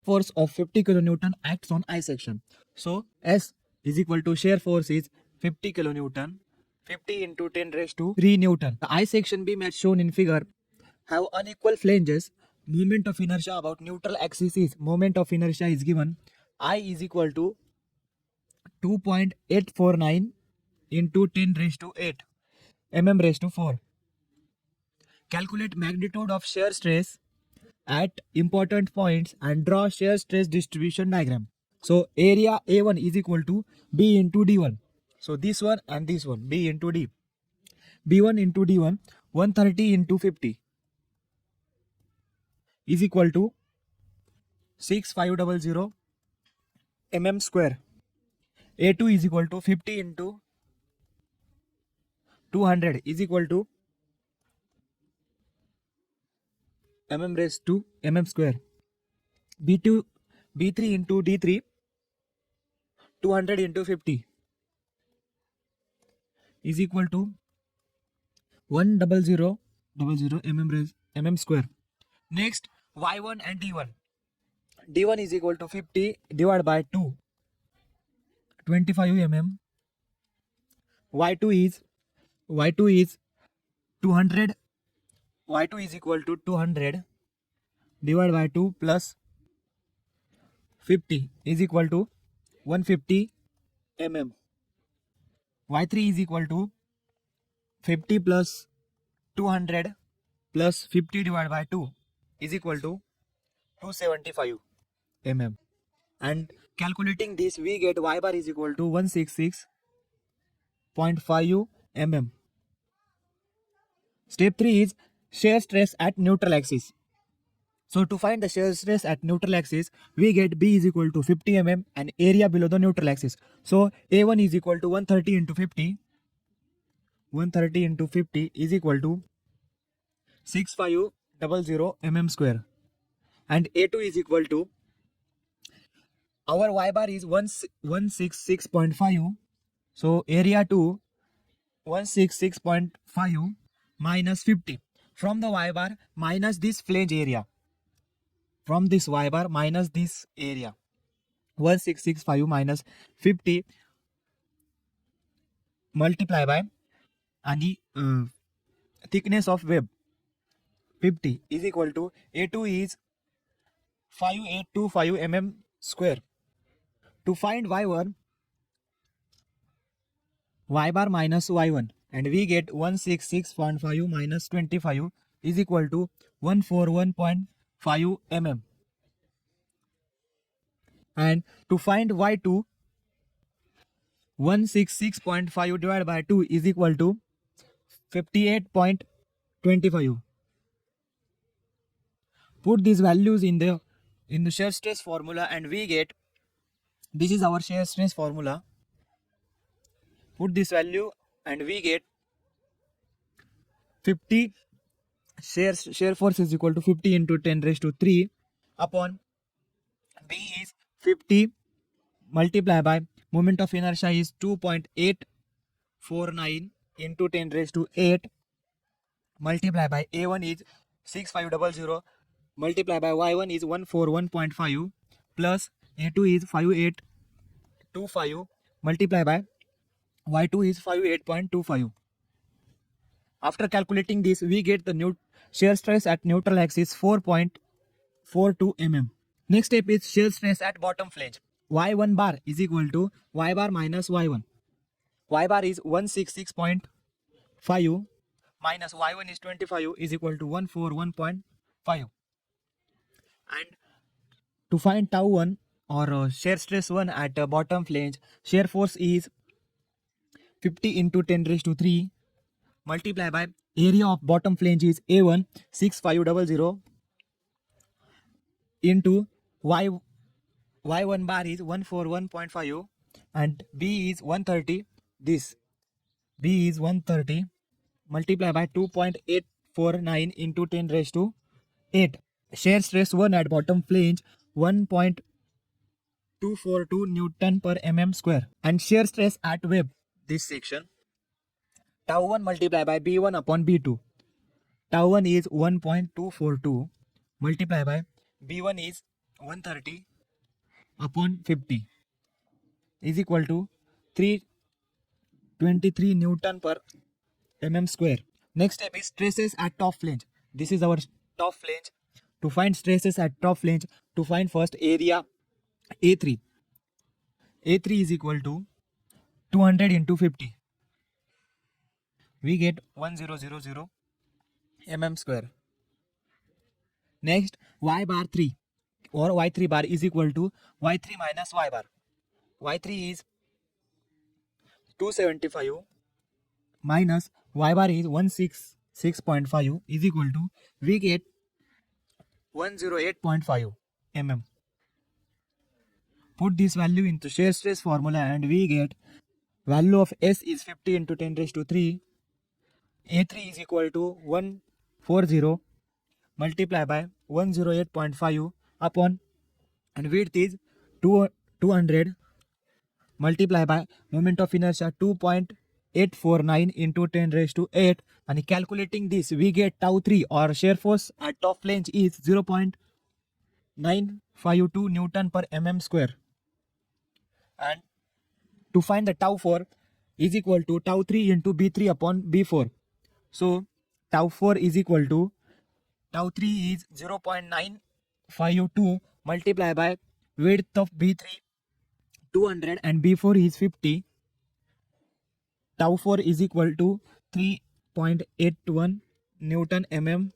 force of 50 kilonewton acts on I section. So S is equal to shear force is 50 kilonewton, 50 into 10 raised to 3 Newton. The I section beam as shown in figure have unequal flanges. Moment of inertia about neutral axis is moment of inertia is given. I is equal to 2.849 into 10 raised to 8 mm raised to 4. Calculate magnitude of shear stress at important points and draw shear stress distribution diagram. So area A1 is equal to B into D1. So this one and this one, B into D. B1 into D1, 130 into 50 is equal to 6500 mm square. A2 is equal to 50 into 200 is equal to mm raised to mm square. B2, B3 into D3, 200 into 50 is equal to 100 mm square. Next, Y1 and D1. D1 is equal to 50 divided by 2, 25 mm. Y2 is 200. Y2 is equal to 200 divided by 2 plus 50 is equal to 150 mm. Y3 is equal to 50 plus 200 plus 50 divided by 2 is equal to 275 mm. And calculating this, we get Y bar is equal to 166.5 mm. Step 3 is shear stress at neutral axis. So to find the shear stress at neutral axis, we get B is equal to 50 mm and area below the neutral axis. So A1 is equal to 130 into 50. 130 into 50 is equal to 6500 mm square. And A2 is equal to, our Y bar is 166.5. So area to 166.5 minus 50. From the Y bar minus this flange area. From this Y bar minus this area. 1665 minus 50 multiply by आणि thickness of web 50 is equal to A2 is 5825 mm square. To find Y1, Y bar minus Y1 and we get 166.5 minus 25 is equal to 141.5 mm. And to find Y2, 166.5 divided by 2 is equal to 58.25. Put these values in the shear stress formula and we get, this is our shear stress formula. Put this value and we get 50 shear force is equal to 50 into 10 raised to 3 upon B is 50 multiply by moment of inertia is 2.849 into 10 raised to 8 multiply by A1 is 6500 multiply by Y1 is 141.5 plus A2 is 5825 multiply by Y2 is 58.25. After calculating this, we get the shear stress at neutral axis 4.42 mm. Next step is shear stress at bottom flange. Y1 bar is equal to Y bar minus Y1. Y bar is 166.5 minus Y1 is 25 is equal to 141.5. And to find tau 1 or shear stress 1 at bottom flange, shear force is 50 into 10 raised to 3 multiply by area of bottom flange is A1 6500 into Y1 bar is 141.5 and B is 130. This B is 130 multiply by 2.849 into 10 raised to 8. Shear stress 1 at bottom flange 1.242 Newton per mm square. And shear stress at web, this section, tau 1 multiply by B1 upon B2. Tau 1 is 1.242 multiply by B1 is 130 upon 50 is equal to 323 Newton per mm square. Next step is stresses at top flange. This is our top flange. To find stresses at top flange, to find first area A3. A3 is equal to 200 into 50. We get 1000 mm square. Next, y bar 3 or y3 bar is equal to y3 minus y bar. Y3 is 275 minus y bar is 166.5 is equal to, we get 108.5 mm. Put this value into shear stress formula and we get value of S is 50 into 10 raised to 3. A3 is equal to 140 multiplied by 108.5 upon, and width is 200 multiplied by moment of inertia 2.849 into 10 raised to 8, and calculating this we get tau 3 or shear force at top flange is 0.952 Newton per mm square. And to find the tau 4 is equal to tau 3 into B3 upon B4. So tau 4 is equal to, tau 3 is 0.952 multiplied by width of B3 200 and B4 is 50. Tau 4 is equal to 3.81 Newton mm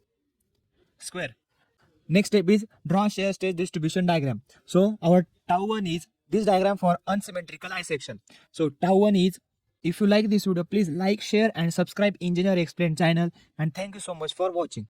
square. Next step is draw shear stress distribution diagram. So our tau 1 is this diagram for unsymmetrical I section. So tau 1 is, if you like this video, please like, share and subscribe Engineer Explained channel, and thank you so much for watching.